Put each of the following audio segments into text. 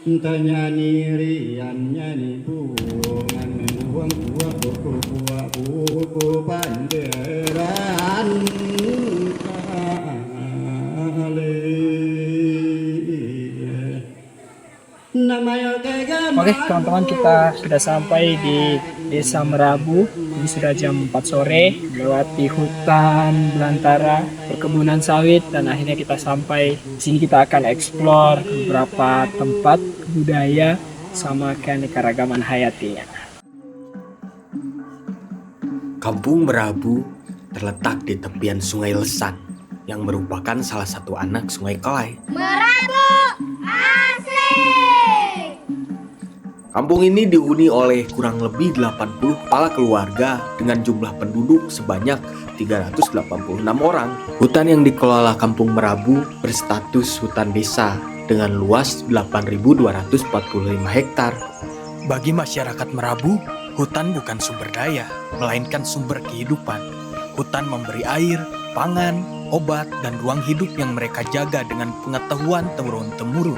Tanyani rianyani buangan menuang buah buku buah buku panderan kali. Oke teman-teman, kita sudah sampai di Desa Merabu. Ini sudah jam 4 sore, melewati hutan belantara, perkebunan sawit, dan akhirnya kita sampai. Di sini kita akan eksplor beberapa tempat budaya sama keanekaragaman hayatinya. Kampung Merabu terletak di tepian Sungai Lesan yang merupakan salah satu anak Sungai Kelai. Merabu asik. Kampung ini dihuni oleh kurang lebih 80 kepala keluarga dengan jumlah penduduk sebanyak 386 orang. Hutan yang dikelola Kampung Merabu berstatus hutan desa dengan luas 8.245 hektar. Bagi masyarakat Merabu, hutan bukan sumber daya, melainkan sumber kehidupan. Hutan memberi air, pangan, obat, dan ruang hidup yang mereka jaga dengan pengetahuan temurun-temurun.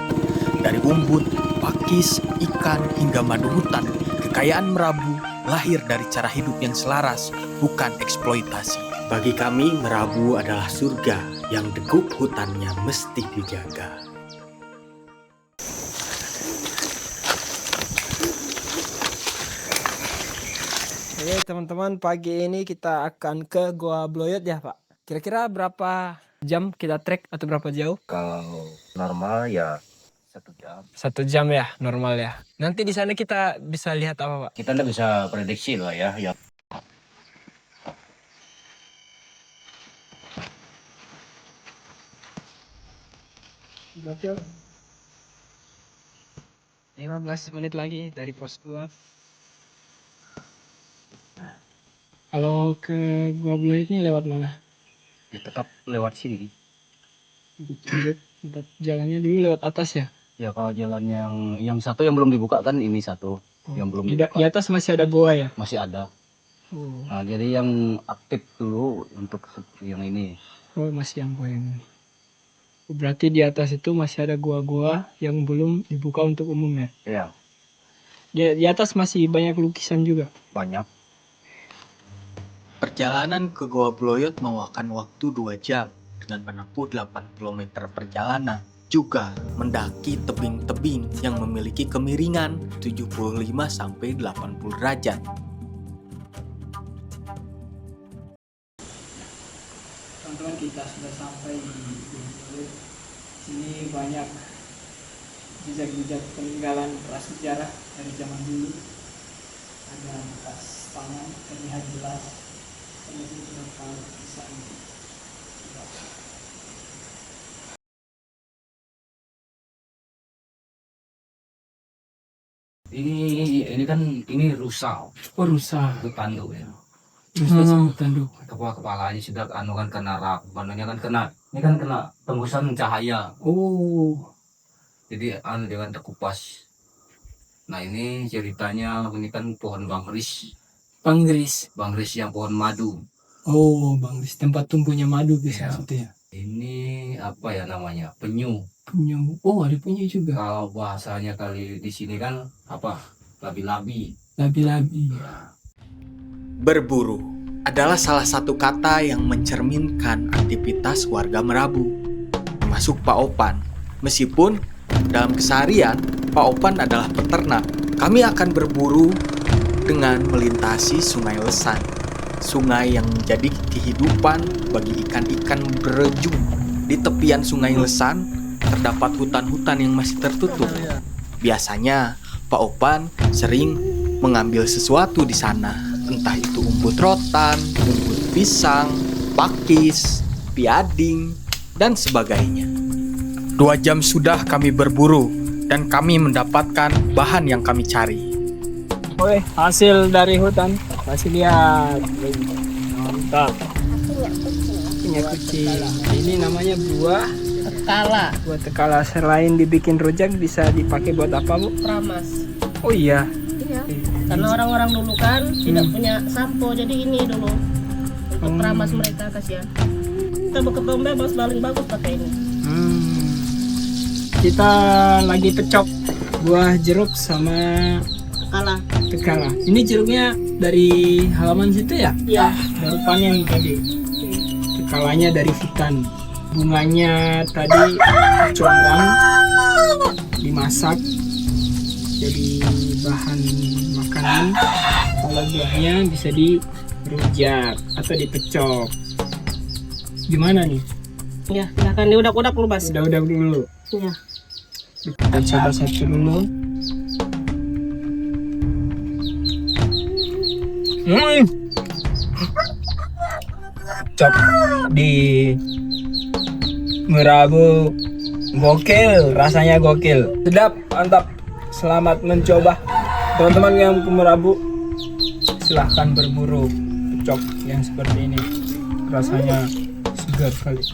Dari umbut, pakis, ikan, hingga madu hutan, kekayaan Merabu lahir dari cara hidup yang selaras, bukan eksploitasi. Bagi kami, Merabu adalah surga yang degup hutannya mesti dijaga. Oke teman-teman, pagi ini kita akan ke Goa Bloyot ya Pak. Kira-kira berapa jam kita trek atau berapa jauh? Kalau normal ya 1 jam. 1 jam ya, normal ya. Nanti di sana kita bisa lihat apa Pak? Kita nggak bisa prediksi lah ya. Berapa? 15 menit lagi dari pos 2. Kalau ke Goa Bloyot ini lewat mana? Ya tetap lewat sini. Jalannya dulu lewat atas ya? Ya kalau jalan yang satu yang belum dibuka kan ini satu. Yang belum dibuka. Di atas masih ada goa ya? Masih ada. Oh, Nah, jadi yang aktif dulu untuk yang ini. oh masih yang goa yang ini. Oh, berarti di atas itu masih ada goa-goa yang belum dibuka untuk umum ya? Ya, Di atas masih banyak lukisan juga. banyak. Perjalanan ke Goa Bloyot memakan waktu 2 jam dengan menempuh 8 km perjalanan. Juga mendaki tebing-tebing yang memiliki kemiringan 75-80 derajat. Teman-teman, kita sudah sampai di Goa Bloyot. Sini banyak jejak-jejak peninggalan prasejarah dari zaman dulu. Ada bekas tangan terlihat jelas. Kemudian beberapa lukisan. Ini kan ini rusa. Oh, rusa. Itu tanduk ya. Rusa sama tanduk. Kepalanya sudah kan kena badannya kan kena. Ini kan kena tembusan cahaya. Oh, Jadi dengan terkupas. Nah ini ceritanya, ini kan pohon bangris. Bangris. Yang pohon madu. Oh, bangris tempat tumbuhnya madu bisa Ya. situ ya. Ini apa ya namanya? Penyu. Penyu. Oh, ada penyu juga. Kalau bahasanya kali di sini kan apa? Labi-labi. Labi-labi. Berburu adalah salah satu kata yang mencerminkan aktivitas warga Merabu, termasuk Pak Opan. Meskipun dalam keseharian Pak Opan adalah peternak, kami akan berburu dengan melintasi Sungai Lesan, sungai yang menjadi kehidupan bagi ikan-ikan berejum. Di tepian Sungai Lesan terdapat hutan-hutan yang masih tertutup. Biasanya Pak Opan sering mengambil sesuatu di sana, entah itu umbut rotan, umbut pisang, pakis, piading, dan sebagainya. 2 jam sudah kami berburu dan kami mendapatkan bahan yang kami cari. Oke, hasil dari hutan. Kasih lihat. Mantap. Punya kucing. Ini namanya buah Tekala. buah tekala. Selain dibikin rujak, bisa dipakai buat apa, Bu? Ramas. Oh iya. Iya. Karena orang-orang dulu kan tidak punya sampo, jadi ini dulu untuk ramas mereka kasihan. Kita berkembang bebas paling bagus pakai ini. Kita lagi pecok buah jeruk sama Kalah. tekala. Ini jeruknya dari halaman situ ya? Iya. Baru panen tadi. Tekalanya dari hutan. Bunganya tadi combrang dimasak jadi bahan makanan. Kalau buahnya bisa dirujak atau dipecok. Gimana nih? Ya, silahkan diudak-udak dulu, Bas. Udah dulu. Iya. Kita coba satu dulu. Cok di Merabu gokil, rasanya gokil, sedap, mantap. Selamat mencoba teman-teman yang ke Merabu, silahkan berburu cok yang seperti ini, rasanya segar sekali.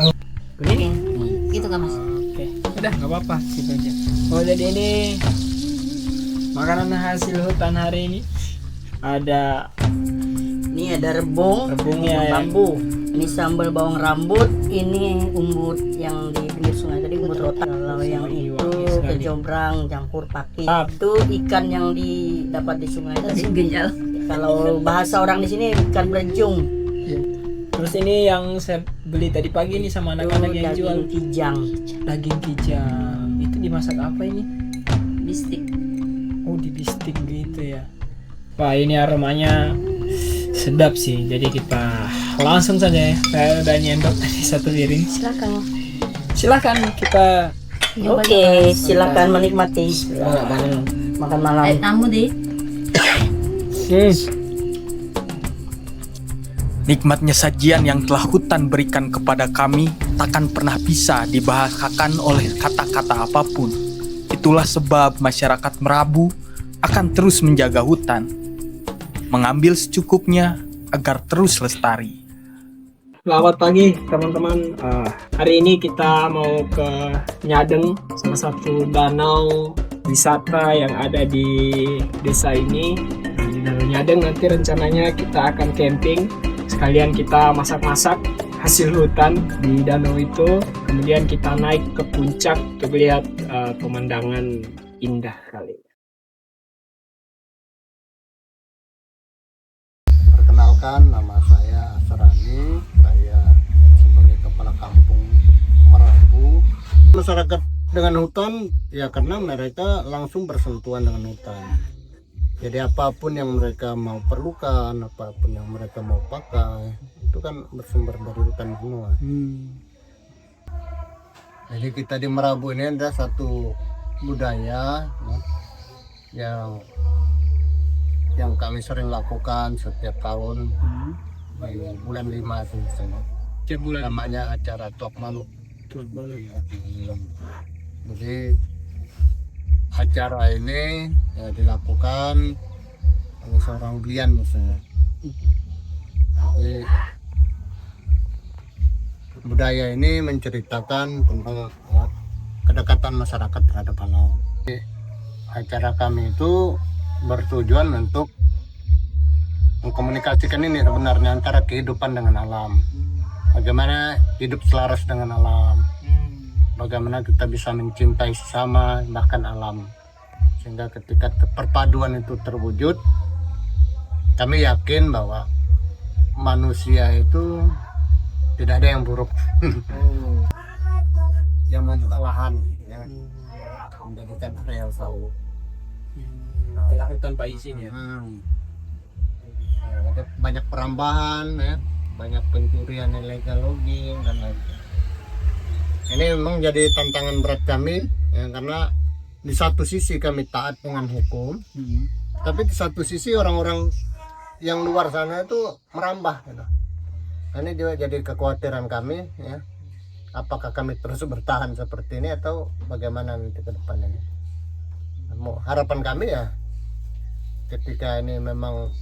Oke. Gitu kan, Mas? Oke, udah nggak apa-apa gitu aja. Oh, jadi ini makanan hasil hutan hari ini. Ada Ini ada rebung, rebungnya ya. bambu. Ini sambal bawang rambut. Ini umbut yang di pinggir sungai tadi, umbut rotan. Kalau yang itu kecombrang campur pakis. Itu ikan yang didapat di sungai tadi. Genjal. Kalau bahasa orang di sini ikan berjung. Terus ini yang saya beli tadi pagi nih sama anak-anak yang jual Daging kijang, daging kijang. Itu dimasak apa ini? bistik. Oh, di bistik gitu ya. Wah, ini aromanya sedap sih. Jadi kita langsung saja ya. Saya udah nyendok tadi satu piring. Silakan. Silakan kita. Oke, silakan menikmati. Makan malam. Tamu deh. Nikmatnya sajian yang telah hutan berikan kepada kami takkan pernah bisa dibahasakan oleh kata-kata apapun. Itulah sebab masyarakat Merabu akan terus menjaga hutan, mengambil secukupnya agar terus lestari. Selamat pagi teman-teman. Hari ini kita mau ke Nyadeng, salah satu danau wisata yang ada di desa ini. Nah, di Danau Nyadeng nanti rencananya kita akan camping. Sekalian kita masak-masak hasil hutan di danau itu. Kemudian kita naik ke puncak untuk lihat pemandangan indah kali. Perkenalkan, nama saya Asrani. Saya sebagai kepala kampung Merabu. Masyarakat dengan hutan ya karena mereka langsung bersentuhan dengan hutan. Jadi apapun yang mereka mau perlukan, apapun yang mereka mau pakai, itu kan bersumber dari hutan semua. Jadi kita di Merabu ini ada satu budaya yang kami sering lakukan setiap tahun di bulan 5 itu misalnya. Namanya acara Tuak Malu. Jadi acara ini ya, dilakukan oleh seorang Blian misalnya. Jadi budaya ini menceritakan tentang kedekatan masyarakat terhadap alam. Jadi, acara kami itu bertujuan untuk mengkomunikasikan ini sebenarnya antara kehidupan dengan alam. Bagaimana hidup selaras dengan alam. Bagaimana kita bisa mencintai sesama bahkan alam, sehingga ketika perpaduan itu terwujud, kami yakin bahwa manusia itu tidak ada yang buruk. Yang membuka lahan ya, menjadikan area usaha. Telah hutan Pak Isin ya. Ada banyak perambahan ya, banyak pencurian ilegal logging dan lain-lain. Ini memang jadi tantangan berat kami ya, karena di satu sisi kami taat dengan hukum, tapi di satu sisi orang-orang yang luar sana itu merambah gitu. Ini juga jadi kekhawatiran kami ya, apakah kami terus bertahan seperti ini atau bagaimana nanti ke depan ini. Harapan kami ya ketika ini memang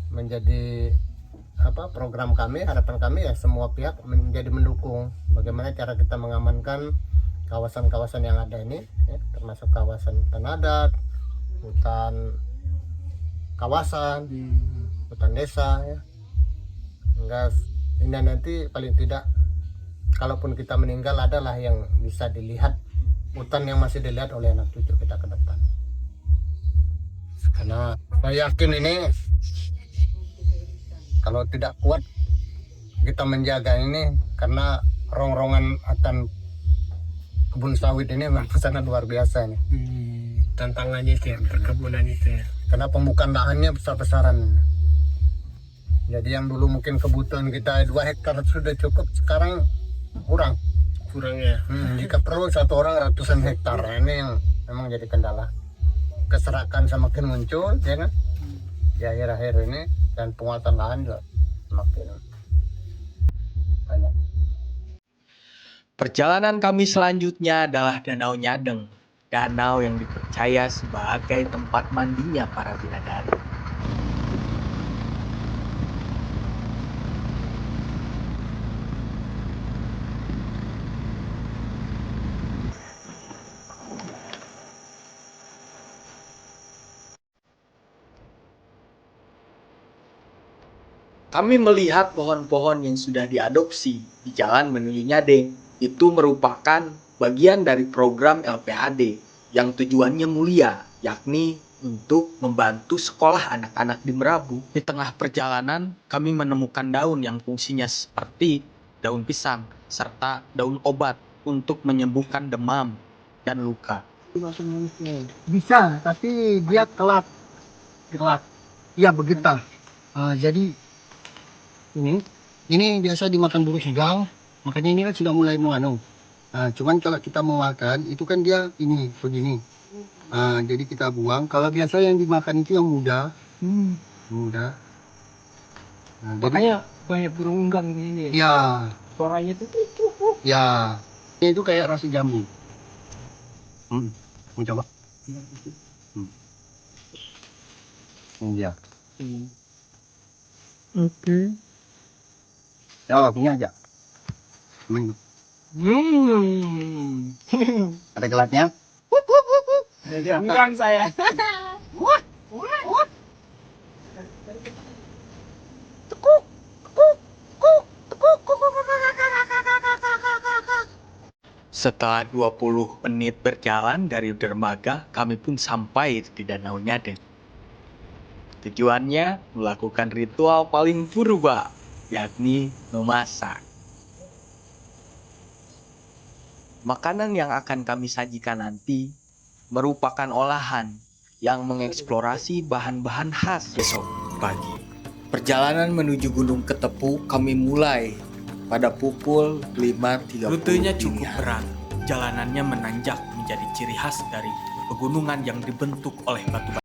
menjadi program kami, harapan kami ya semua pihak menjadi mendukung bagaimana cara kita mengamankan kawasan-kawasan yang ada ini ya, termasuk kawasan hutan adat, hutan kawasan, hutan desa ya. Hingga ini nanti paling tidak kalaupun kita meninggal adalah yang bisa dilihat, hutan yang masih dilihat oleh anak cucu kita ke depan. Karena saya yakin ini kalau tidak kuat kita menjaga ini, karena rongrongan akan kebun sawit ini memang sangat luar biasa ini. Tantangannya itu ya, perkebunan itu ya. Karena pembukaan lahannya besar-besaran. Jadi yang dulu mungkin kebutuhan kita 2 hektar sudah cukup, sekarang kurang. Kurangnya. Jika perlu satu orang ratusan hektar, ini yang memang jadi kendala. Keserakan semakin muncul, ya kan? Di akhir-akhir ini, dan penguatan lahan juga semakin banyak. Perjalanan kami selanjutnya adalah Danau Nyadeng, danau yang dipercaya sebagai tempat mandinya para bidadari. Kami melihat pohon-pohon yang sudah diadopsi di jalan menuju Nyadeng. Itu merupakan bagian dari program LPHD yang tujuannya mulia, yakni untuk membantu sekolah anak-anak di Merabu. Di tengah perjalanan, kami menemukan daun yang fungsinya seperti daun pisang, serta daun obat untuk menyembuhkan demam dan luka. Bisa, tapi dia telat. Iya begitu. Jadi ini biasa dimakan burung higang, makanya ini kan sudah mulai menganu. Cuman kalau kita mau makan itu kan dia ini begini. Jadi kita buang. Kalau biasa yang dimakan itu yang muda. Muda. Makanya banyak burung unggang ini. Ya, Suaranya tuh. ya. Ini itu kayak rasa jambu. Mau coba? Ini dia. Oke. Ya, punya aja. Ada gelatnya? Unggang saya. Setelah 20 menit berjalan dari dermaga, kami pun sampai di Danau Nyadeng. Tujuannya melakukan ritual paling purba, yakni memasak. Makanan yang akan kami sajikan nanti merupakan olahan yang mengeksplorasi bahan-bahan khas besok pagi. Perjalanan menuju Gunung Ketepu kami mulai pada pukul 5.30. Rutenya cukup berat. Jalanannya menanjak menjadi ciri khas dari pegunungan yang dibentuk oleh batu-batu